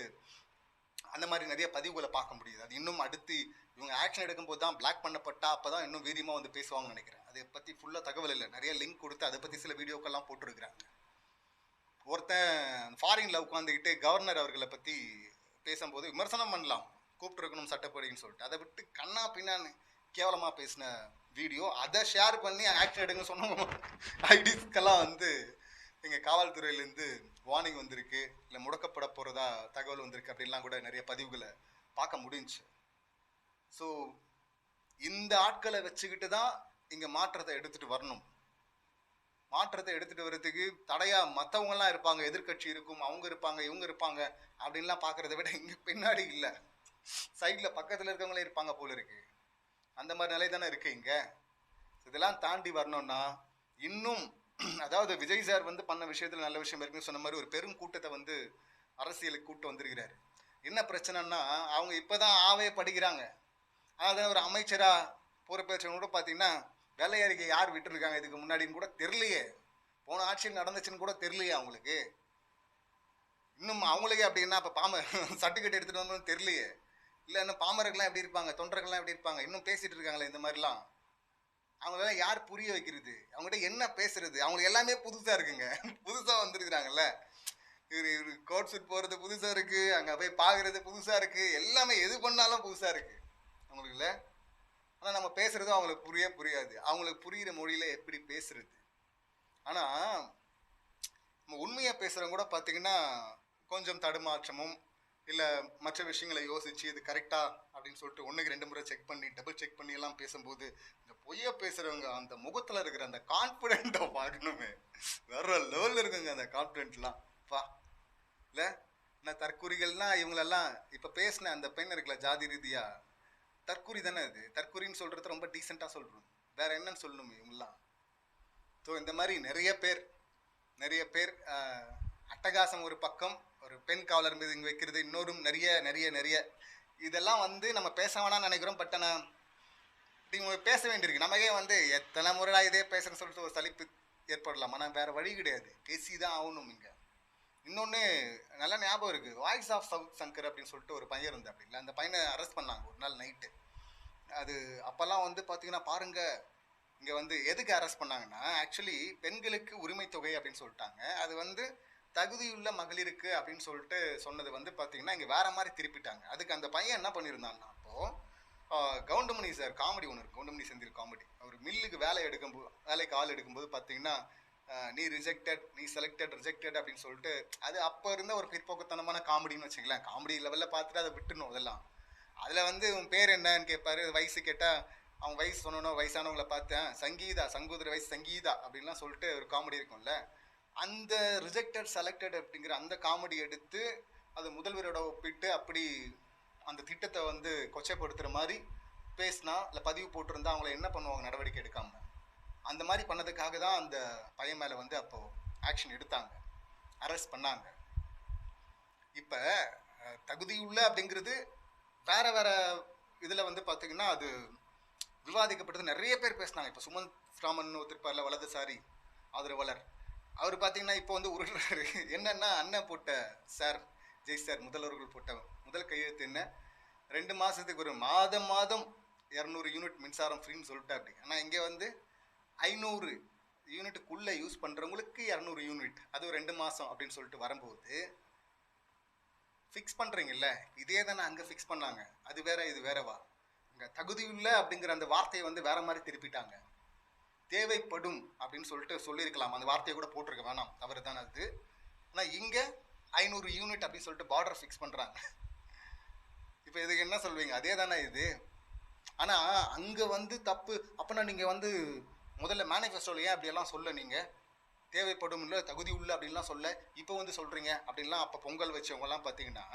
அந்த மாதிரி நிறைய பதிவுகளை பார்க்க முடியுது. அது இன்னும் அடுத்து இவங்க ஆக்ஷன் எடுக்கும்போது தான் பிளாக் பண்ணப்பட்டா அப்போ தான் இன்னும் வீரியமாக வந்து பேசுவாங்கன்னு நினைக்கிறேன். அதை பற்றி ஃபுல்லாக தகவல் இல்லை, நிறைய லிங்க் கொடுத்து அதை பற்றி சில வீடியோக்கெல்லாம் போட்டுருக்குறாங்க. ஒருத்தன் ஃபாரின்ல உட்காந்துக்கிட்டு கவர்னர் அவர்களை பற்றி பேசும்போது விமர்சனம் பண்ணலாம், கூப்பிட்டுருக்கணும் சட்டப்படின்னு சொல்லிட்டு, அதை விட்டு கண்ணா பின்னான்னு கேவலமாக பேசின வீடியோ அதை ஷேர் பண்ணி ஆக்ஷன் எடுங்க சொன்னோம். ஐடிஸ்க்கெல்லாம் வந்து எங்கள் காவல்துறையிலேருந்து வார்னிங் வந்திருக்கு, இல்லை முடக்கப்பட போகிறதா தகவல் வந்திருக்கு அப்படின்லாம் கூட நிறைய பதிவுகளை பார்க்க முடிஞ்சு. ஸோ இந்த ஆட்களை வச்சுக்கிட்டு தான் இங்கே மாற்றத்தை எடுத்துகிட்டு வரணும். மாற்றத்தை எடுத்துகிட்டு வர்றதுக்கு தடையாக மற்றவங்கலாம் இருப்பாங்க, எதிர்கட்சி இருக்கும், அவங்க இருப்பாங்க, இவங்க இருப்பாங்க அப்படின்லாம் பார்க்குறத விட இங்கே பின்னாடி இல்லை, சைடில் பக்கத்தில் இருக்கவங்களே இருப்பாங்க போல இருக்கு. அந்த மாதிரி நிலை தானே இருக்கு இங்கே. இதெல்லாம் தாண்டி வரணும்னா இன்னும், அதாவது விஜய் சார் வந்து பண்ண விஷயத்தில் நல்ல விஷயம் இருக்குன்னு சொன்ன மாதிரி ஒரு பெரும் கூட்டத்தை வந்து அரசியலுக்கு கூட்டு வந்திருக்கிறாரு. என்ன பிரச்சனைன்னா அவங்க இப்போதான் ஆவே படிக்கிறாங்க. அதான் ஒரு அமைச்சராக பொறுப்பேற்றவங்க கூட பார்த்தீங்கன்னா வெள்ளை அறிக்கை யார் விட்டுருக்காங்க இதுக்கு முன்னாடின்னு கூட தெரியலையே, போன ஆட்சியில் நடந்துச்சுன்னு கூட தெரியலையே அவங்களுக்கு. இன்னும் அவங்களுக்கே அப்படின்னா இப்போ சர்டிஃபிகேட் எடுத்துகிட்டு வந்தோன்னு தெரியலையே. இல்லை இன்னும் பாமரர்கள்லாம் எப்படி இருப்பாங்க, தொண்டர்கள்லாம் எப்படி இருப்பாங்க, இன்னும் பேசிகிட்டு இருக்காங்களே இந்த மாதிரிலாம். அவங்களெல்லாம் யார் புரிய வைக்கிறது, அவங்ககிட்ட என்ன பேசுறது, அவங்களுக்கு எல்லாமே புதுசாக இருக்குங்க. புதுசாக வந்துருக்குறாங்கல்ல, இவர் கோட் சூட் போகிறது புதுசாக இருக்குது, அங்கே போய் பார்க்குறது புதுசாக இருக்குது, எல்லாமே எது பண்ணாலும் புதுசாக இருக்குது அவங்களுக்கு இல்லை. ஆனால் நம்ம பேசுகிறதும் அவங்களுக்கு புரியாது, அவங்களுக்கு புரிகிற மொழியில் எப்படி பேசுறது. ஆனால் நம்ம உண்மையாக பேசுகிறவங்க கூட பார்த்தீங்கன்னா கொஞ்சம் தடுமாற்றமும் இல்லை மற்ற விஷயங்களை யோசித்து இது கரெக்டா அப்படின்னு சொல்லிட்டு 1-2 முறை செக் பண்ணி டபுள் செக் பண்ணி எல்லாம் பேசும்போது இந்த பொய்யா பேசுகிறவங்க அந்த முகத்தில் இருக்கிற அந்த கான்ஃபிடென்ட்டை பார்க்கணுமே, வேற லெவலில் இருக்குங்க அந்த கான்ஃபிடென்ட்லாம். பா இல்லை நான் தற்கூறிகள்லாம் இவங்களெல்லாம் இப்போ பேசின அந்த பெண் இருக்குல்ல, ஜாதி ரீதியாக தற்கூரி தானே அது. தற்கூரின்னு சொல்கிறது ரொம்ப டீசெண்டாக சொல்கிறோம், வேற என்னன்னு சொல்லணும் இவங்கெல்லாம். ஸோ இந்த மாதிரி நிறைய பேர் அட்டகாசம் ஒரு பக்கம், ஒரு பெண் காவலர் மீது இங்கே வைக்கிறது இன்னொரு நிறைய இதெல்லாம் வந்து நம்ம பேச வேணாம்னு நினைக்கிறோம். பட் ஆனால் இப்படி பேச வேண்டியிருக்கு. நமக்கே வந்து எத்தனை முறை இதே பேசுகிறேன்னு சொல்லிட்டு ஒரு சலிப்பு ஏற்படலாம். ஆனால் வேறு வழி கிடையாது, பேசி தான் ஆகணும் இங்கே. இன்னொன்று நல்லா ஞாபகம் இருக்குது, வாய்ஸ் ஆஃப் சவுத் சங்கர் அப்படின்னு சொல்லிட்டு ஒரு பையன் இருந்தா அப்படி இல்லை, அந்த பையனை அரெஸ்ட் பண்ணாங்க ஒரு நாள் நைட்டு. அது அப்போல்லாம் வந்து பார்த்தீங்கன்னா பாருங்கள், இங்கே வந்து எதுக்கு அரெஸ்ட் பண்ணாங்கன்னா ஆக்சுவலி பெண்களுக்கு உரிமை தொகை அப்படின்னு சொல்லிட்டாங்க. அது வந்து தகுதியுள்ள மகளிருக்கு அப்படின்னு சொல்லிட்டு சொன்னது வந்து பார்த்தீங்கன்னா இங்கே வேற மாதிரி திருப்பிட்டாங்க. அதுக்கு அந்த பையன் என்ன பண்ணியிருந்தான்னா, அப்போது கவுண்டமணி சார் காமெடி ஒன்று இருக்கு, கவுண்டமணி செந்தில் காமெடி. அவர் மில்லுக்கு வேலைக்கு ஆள் எடுக்கும்போது பார்த்தீங்கன்னா நீ ரிஜெக்டட், நீ செலக்டட், ரிஜெக்டட் அப்படின்னு சொல்லிட்டு அது அப்போ இருந்த ஒரு பிற்போக்குத்தனமான காமெடின்னு வச்சுங்களேன். காமெடி லெவலில் பார்த்துட்டு அதை விட்டுணும் அதெல்லாம். அதில் வந்து உன் பேர் என்னன்னு கேட்பாரு, வயசு கேட்டால் அவங்க வயசு சொன்னோன்னா வயசானவங்களை பார்த்தேன் சங்கீதா, சங்கோதர வயசு சங்கீதா அப்படின்லாம் சொல்லிட்டு ஒரு காமெடி இருக்கும்ல. அந்த ரிஜெக்டட் செலக்டட் அப்படிங்கிற அந்த காமெடி எடுத்து அது முதல்வரோட ஒப்பிட்டு அப்படி அந்த திட்டத்தை வந்து கொச்சைப்படுத்துகிற மாதிரி பேசினா இல்லை பதிவு போட்டிருந்தா அவங்கள என்ன பண்ணுவாங்க, நடவடிக்கை எடுக்காமல். அந்த மாதிரி பண்ணதுக்காக தான் அந்த பையன் மேலே வந்து அப்போது ஆக்ஷன் எடுத்தாங்க, அரெஸ்ட் பண்ணாங்க. இப்போ தகுதியுள்ள அப்படிங்கிறது வேற இதில் வந்து பார்த்திங்கன்னா அது விவாதிக்கப்பட்டது, நிறைய பேர் பேசினாங்க. இப்போ சுமந்த் ராமன் ஒருத்திருப்பார்ல, வலதுசாரி ஆதரவாளர், அவர் பார்த்தீங்கன்னா இப்போ வந்து உருள்றாரு. என்னன்னா அண்ணன் போட்ட சார், ஜெய் சார் முதல்வர்கள் போட்ட முதல் கையெழுத்து என்ன, 2 மாதத்துக்கு ஒரு மாதம் 200 யூனிட் மின்சாரம் ஃப்ரீன்னு சொல்லிட்டு அப்படி. ஆனால் இங்கே வந்து 500 யூனிட்டுக்குள்ளே யூஸ் பண்ணுறவங்களுக்கு 200 யூனிட், அது ஒரு 2 மாதம் அப்படின்னு சொல்லிட்டு வரும்போது ஃபிக்ஸ் பண்ணுறீங்கல்ல, இதே தானே அங்கே ஃபிக்ஸ் பண்ணாங்க. அது வேற இது வேறவா? இங்கே தகுதியுள்ள அப்படிங்கிற அந்த வார்த்தையை வந்து வேற மாதிரி திருப்பிட்டாங்க. தேவைப்படும் அப்படின்னு சொல்லிட்டு சொல்லியிருக்கலாம், அந்த வார்த்தையை கூட போட்டிருக்க வேணாம், தவறு தானே அது. ஆனால் இங்கே 500 யூனிட் அப்படின்னு சொல்லிட்டு பார்டர் ஃபிக்ஸ் பண்ணுறாங்க. இப்போ இதுக்கு என்ன சொல்வீங்க, அதே தானே இது. ஆனால் அங்கே வந்து தப்பு. அப்போனா நீங்கள் வந்து முதல்ல மேனிஃபெஸ்டோவில் ஏன் அப்படியெல்லாம் சொல்ல, நீங்கள் தேவைப்படும் இல்லை தகுதி உள்ள அப்படின்லாம் சொல்ல, இப்போ வந்து சொல்கிறீங்க அப்படின்லாம். அப்போ பொங்கல் வச்சவங்கலாம் பார்த்தீங்கன்னா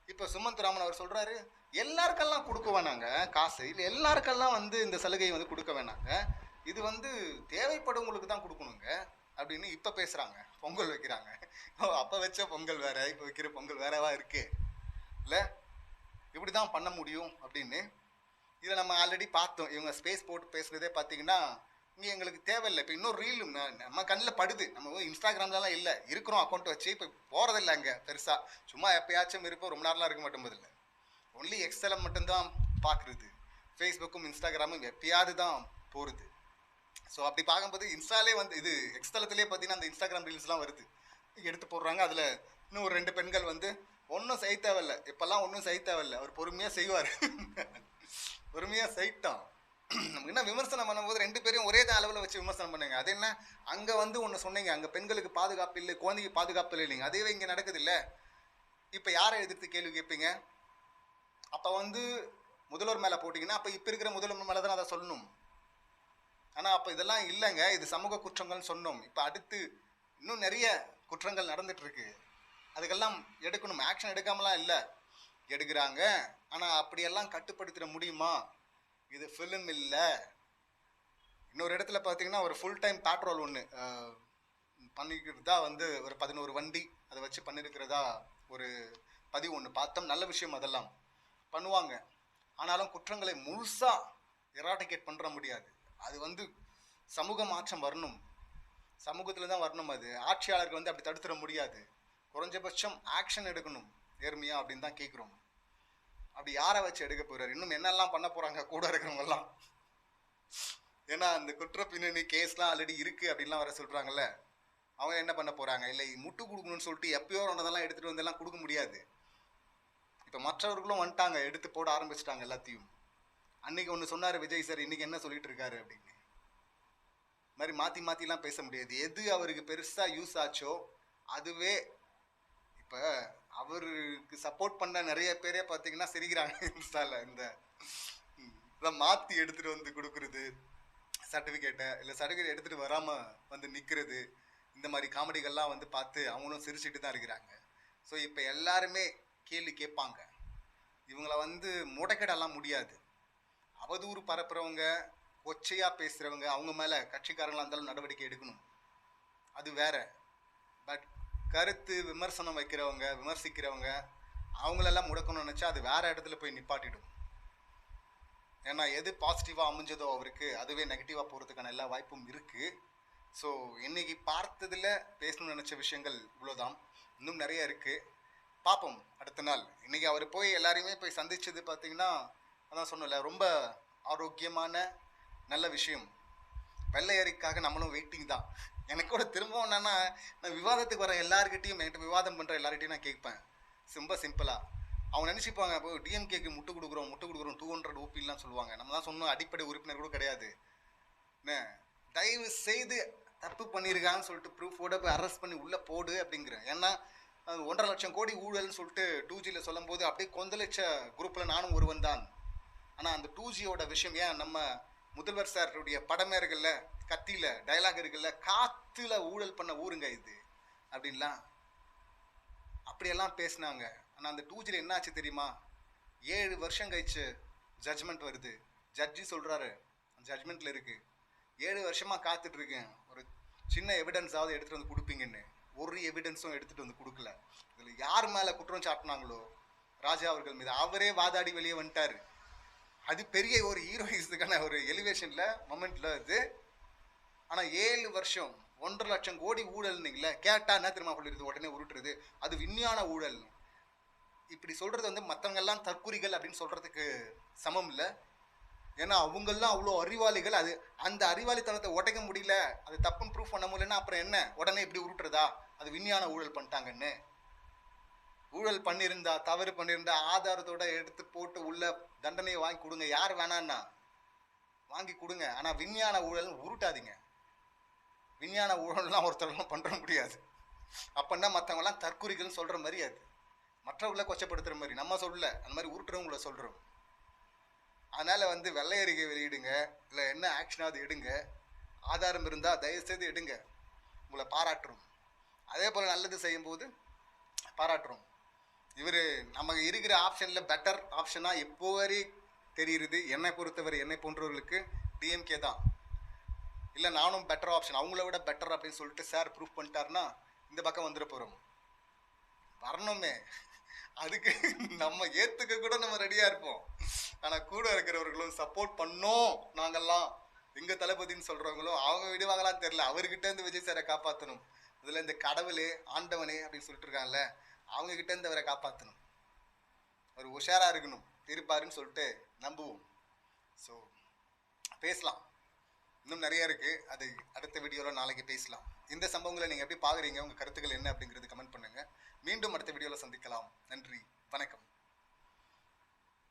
இப்போ சுமந்த் ராமன் அவர் சொல்கிறாரு, எல்லாருக்கெல்லாம் கொடுக்க வேணாங்க காசு, இல்லை எல்லாருக்கெல்லாம் வந்து இந்த சலுகை வந்து கொடுக்க வேணாங்க, இது வந்து தேவைப்படுவங்களுக்கு தான் கொடுக்கணுங்க அப்படின்னு இப்போ பேசுகிறாங்க. பொங்கல் வைக்கிறாங்க. அப்போ வச்ச பொங்கல் வேற, இப்போ வைக்கிற பொங்கல் வேறவா இருக்கு இல்லை, இப்படி தான் பண்ண முடியும் அப்படின்னு. இதை நம்ம ஆல்ரெடி பார்த்தோம். இவங்க ஸ்பேஸ் போட்டு பேசுகிறதே பார்த்தீங்கன்னா இங்கே எங்களுக்கு தேவையில்லை. இப்போ இன்னொரு ரீலும் நம்ம கண்ணில் படுது. நம்ம இன்ஸ்டாகிராம்லலாம் இல்லை, இருக்கிறோம் அக்கௌண்ட் வச்சு. இப்போ போகிறதில்ல அங்கே பெருசாக, சும்மா எப்பயாச்சும் இருப்போம், ரொம்ப நேரம்லாம் இருக்க மாட்டோம். பதில் ஒன்லி எக்ஸலை மட்டும்தான் பார்க்குறது. ஃபேஸ்புக்கும் இன்ஸ்டாகிராமும் எப்பயாவது தான் போகிறது. ஸோ அப்படி பார்க்கும்போது இன்ஸ்டாலே வந்து இது எக்ஸ்தலத்திலே பார்த்தீங்கன்னா அந்த இன்ஸ்டாகிராம் ரீல்ஸ்லாம் வருது, எடுத்து போடுறாங்க. அதில் இன்னும் ஒரு 2 பெண்கள் வந்து ஒன்றும் செய்ய தேவையில்ல, இப்போல்லாம் ஒன்றும் செய்ய தேவையில்ல, அவர் பொறுமையாக செய்வார். பொறுமையாக செய்யிட்டான். நம்ம என்ன விமர்சனம் பண்ணும்போது 2 பேரையும் ஒரே தான் அளவில் வச்சு விமர்சனம் பண்ணுங்க. அது என்ன, அங்கே வந்து ஒன்று சொன்னீங்க, அங்கே பெண்களுக்கு பாதுகாப்பு இல்லை, குழந்தைக்கு பாதுகாப்பு இல்லைங்க, அதேவே இங்கே நடக்குது இல்லை. இப்போ யாரை எதிர்த்து கேள்வி கேட்பீங்க? அப்போ வந்து முதல்வர் மேலே போட்டிங்கன்னா அப்போ இப்போ இருக்கிற முதல்வர் மேலே தான் அதை சொல்லணும். ஆனால் அப்போ இதெல்லாம் இல்லைங்க, இது சமூக குற்றங்கள்னு சொன்னோம். இப்போ அடுத்து இன்னும் நிறைய குற்றங்கள் நடந்துட்டு இருக்கு, அதுக்கெல்லாம் எடுக்கணும். ஆக்ஷன் எடுக்காமலாம் இல்லை, எடுக்கிறாங்க. ஆனால் அப்படியெல்லாம் கட்டுப்படுத்திட முடியுமா? இது ஃபிலிம் இல்லை. இன்னொரு இடத்துல பார்த்தீங்கன்னா ஒரு ஃபுல் டைம் பேட்ரோல் ஒன்று பண்ணிக்கிறதா வந்து ஒரு 11 வண்டி அதை வச்சு பண்ணியிருக்கிறதா ஒரு பதிவு ஒன்று பார்த்தோம். நல்ல விஷயம், அதெல்லாம் பண்ணுவாங்க. ஆனாலும் குற்றங்களை முழுசாக எராடிகேட் பண்ணுற முடியாது. அது வந்து சமூக மாற்றம் வரணும், சமூகத்தில் தான் வரணும். அது ஆட்சியாளர்கள் வந்து அப்படி தடுத்துட முடியாது. குறைஞ்சபட்சம் ஆக்ஷன் எடுக்கணும் நேர்மையாக அப்படின்னு தான் கேட்குறோம். அப்படி யாரை வச்சு எடுக்க போகிறார்? இன்னும் என்னெல்லாம் பண்ண போகிறாங்க கூட இருக்கிறவங்கெல்லாம்? ஏன்னா அந்த குற்ற பின்னணி கேஸ்லாம் ஆல்ரெடி இருக்குது அப்படின்லாம் வர சொல்கிறாங்கல்ல, அவங்க என்ன பண்ண போகிறாங்க? இல்லை முட்டு கொடுக்கணும்னு சொல்லிட்டு எப்பயோ ஒன்றதெல்லாம் எடுத்துகிட்டு வந்தெல்லாம் கொடுக்க முடியாது. இப்போ மற்றவர்களும் வந்துட்டாங்க, எடுத்து போட ஆரம்பிச்சிட்டாங்க எல்லாத்தையும். அன்னைக்கு ஒன்று சொன்னார் விஜய் சார், இன்னைக்கு என்ன சொல்லிட்டு இருக்காரு அப்படின்னு. மாதிரி மாற்றி மாற்றிலாம் பேச முடியாது. எது அவருக்கு பெருசாக யூஸ் ஆச்சோ அதுவே. இப்போ அவருக்கு சப்போர்ட் பண்ண நிறைய பேரே பார்த்தீங்கன்னா சிரிக்கிறாங்க இன்ஸ்டாவில். இந்த மாற்றி எடுத்துகிட்டு வந்து கொடுக்குறது சர்டிஃபிகேட்டை, இல்லை சர்டிஃபிகேட் எடுத்துகிட்டு வராமல் வந்து நிற்கிறது, இந்த மாதிரி காமெடிகள்லாம் வந்து பார்த்து அவங்களும் சிரிச்சுட்டு தான் இருக்கிறாங்க. ஸோ இப்போ எல்லாருமே கேள்வி கேட்பாங்க. இவங்களை வந்து முடக்கிடலாம் முடியாது. அவதூறு பரப்புறவங்க, கொச்சையாக பேசுகிறவங்க, அவங்க மேலே கட்சிக்காரங்களாக இருந்தாலும் நடவடிக்கை எடுக்கணும், அது வேற. பட் கருத்து விமர்சனம் வைக்கிறவங்க, விமர்சிக்கிறவங்க, அவங்களெல்லாம் முடக்கணும்னு நினச்சா அது வேற இடத்துல போய் நிப்பாட்டிடும். ஏன்னா எது பாசிட்டிவாக அமைஞ்சதோ அவருக்கு அதுவே நெகட்டிவாக போகிறதுக்கான எல்லா வாய்ப்பும் இருக்குது. ஸோ இன்னைக்கு பார்த்ததில் பேசணும்னு நினச்ச விஷயங்கள் இவ்வளோதான். இன்னும் நிறைய இருக்குது, பார்ப்போம் அடுத்த நாள். இன்றைக்கி அவர் போய் எல்லாரையுமே போய் சந்திச்சது பார்த்தீங்கன்னா, அதான் சொன்னல, ரொம்ப ஆரோக்கியமான நல்ல விஷயம். வெள்ளை அறிக்காக நம்மளும் வெயிட்டிங் தான். எனக்கு கூட திரும்பவும் என்னென்னா, நான் விவாதத்துக்கு வர எல்லாருக்கிட்டையும், என்கிட்ட விவாதம் பண்ணுற எல்லார்கிட்டையும் நான் கேட்பேன் ரொம்ப சிம்பிளாக. அவங்க நினச்சிப்பாங்க இப்போ டிஎம்கேக்கு முட்டு கொடுக்குறோம் 200 ஊப்பிலாம் சொல்லுவாங்க. நம்ம தான் சொன்னோம் அடிப்படை உறுப்பினர் கூட கிடையாது. என்ன தயவு செய்து தப்பு பண்ணியிருக்கான்னு சொல்லிட்டு ப்ரூஃபோட போய் அரெஸ்ட் பண்ணி உள்ளே போடு அப்படிங்கிறேன். ஏன்னா 1.5 லட்சம் கோடி ஊழல்னு சொல்லிட்டு 2Gயில் சொல்லும் போது அப்படியே கொந்தளிச்ச குரூப்பில் நானும் ஒருவன் தான். ஆனால் அந்த 2Gயோட விஷயம், ஏன் நம்ம முதல்வர் சாருடைய படமே இருக்குல்ல, கத்தியில் டைலாக் இருக்குல்ல, காற்றுல ஊழல் பண்ண ஊருங்க இது அப்படின்லாம் அப்படியெல்லாம் பேசினாங்க. ஆனால் அந்த 2Gயில் என்ன ஆச்சு தெரியுமா? 7 வருஷம் கழிச்சு ஜட்ஜ்மெண்ட் வருது. ஜட்ஜி சொல்கிறாரு, அந்த ஜட்ஜ்மெண்ட்டில் இருக்குது, 7 வருஷமாக காத்துட்ருக்கேன், ஒரு சின்ன எவிடன்ஸாவது எடுத்துகிட்டு வந்து கொடுப்பீங்கன்னு. ஒரு எவிடன்ஸும் எடுத்துகிட்டு வந்து கொடுக்கல. இதில் யார் மேலே குற்றம் சாட்டினாங்களோ ராஜா அவர்கள் மீது, அவரே வாதாடி வெளியே வந்துட்டார். அது பெரிய ஒரு ஹீரோயிஸுக்கான ஒரு எலிவேஷனில் மொமெண்ட்டில் அது. ஆனால் 7 வருஷம் 1.5 லட்சம் கோடி ஊழல்னீங்களே, கேட்டால் என்ன தெரியுமா சொல்லிடுது, உடனே உருட்டுறது அது விஞ்ஞான ஊழல். இப்படி சொல்கிறது வந்து மற்றவங்கெல்லாம் தற்குறிகள் அப்படின்னு சொல்கிறதுக்கு சமம் இல்லை. ஏன்னா அவங்கெல்லாம் அவ்வளோ அறிவாளிகள். அது அந்த அறிவாளித்தனத்தை உடைக்க முடியல, அது தப்புன்னு ப்ரூஃப் பண்ண முடியலன்னா அப்புறம் என்ன, உடனே இப்படி உருட்டுறதா அது விஞ்ஞான ஊழல் பண்ணிட்டாங்கன்னு. ஊழல் பண்ணியிருந்தா, தவறு பண்ணியிருந்தா ஆதாரத்தோட எடுத்து போட்டு உள்ள தண்டனையை வாங்கி கொடுங்க, யார் வேணான்னா வாங்கி கொடுங்க. ஆனால் விஞ்ஞான ஊழல் உருட்டாதீங்க. விஞ்ஞான ஊழல்லாம் ஒருத்தரெல்லாம் பண்ணுற முடியாது. அப்படின்னா மற்றவங்களாம் தற்குறிகள்னு சொல்கிற மாதிரி, அது மற்றவங்களை கொச்சப்படுத்துகிற மாதிரி நம்ம சொல்லல, அந்த மாதிரி உருட்டுறவங்களை சொல்கிறோம். அதனால் வந்து வெள்ளை அறிக்கை வெளியிடுங்க, இல்லை என்ன ஆக்ஷனாவது எடுங்க, ஆதாரம் இருந்தால் தயவுசெய்து எடுங்க, உங்களை பாராட்டுறோம். அதே போல் நல்லது செய்யும்போது பாராட்டுறோம். இவர் நமக்கு இருக்கிற ஆப்ஷனில் பெட்டர் ஆப்ஷனாக எப்போ வரை தெரியுது என்னை பொறுத்தவரை, என்னை போன்றவர்களுக்கு டிஎம்கே தான். இல்லை நானும் பெட்டர் ஆப்ஷன், அவங்கள விட பெட்டர் அப்படின்னு சொல்லிட்டு சார் ப்ரூஃப் பண்ணிட்டாருன்னா இந்த பக்கம் வந்துட போகிறோம். வரணுமே, அதுக்கு நம்ம ஏற்றுக்க கூட நம்ம ரெடியாக இருப்போம். ஆனால் கூட இருக்கிறவர்களும் சப்போர்ட் பண்ணோம் நாங்கள்லாம், எங்க தளபதின்னு சொல்றவங்களும் அவங்க விடுவாங்களான்னு தெரியல. அவர்கிட்ட இருந்து விஜய் சாரை காப்பாற்றணும். இதுல இந்த கடவுளே ஆண்டவனே அப்படின்னு சொல்லிட்டு இருக்காங்கல்ல, அவங்க கிட்ட இருந்து அவரை காப்பாற்றணும். ஒரு உஷாரா இருக்கணும், இருப்பாருன்னு சொல்லிட்டு நம்புவோம். ஸோ பேசலாம், இன்னும் நிறைய இருக்கு. அது அடுத்த வீடியோவில் நாளைக்கு பேசலாம். இந்த சம்பவங்களை நீங்கள் எப்படி பார்க்குறீங்க, உங்கள் கருத்துக்கள் என்ன அப்படிங்கிறது கமெண்ட் பண்ணுங்கள். மீண்டும் அடுத்த வீடியோவில் சந்திக்கலாம். நன்றி, வணக்கம்.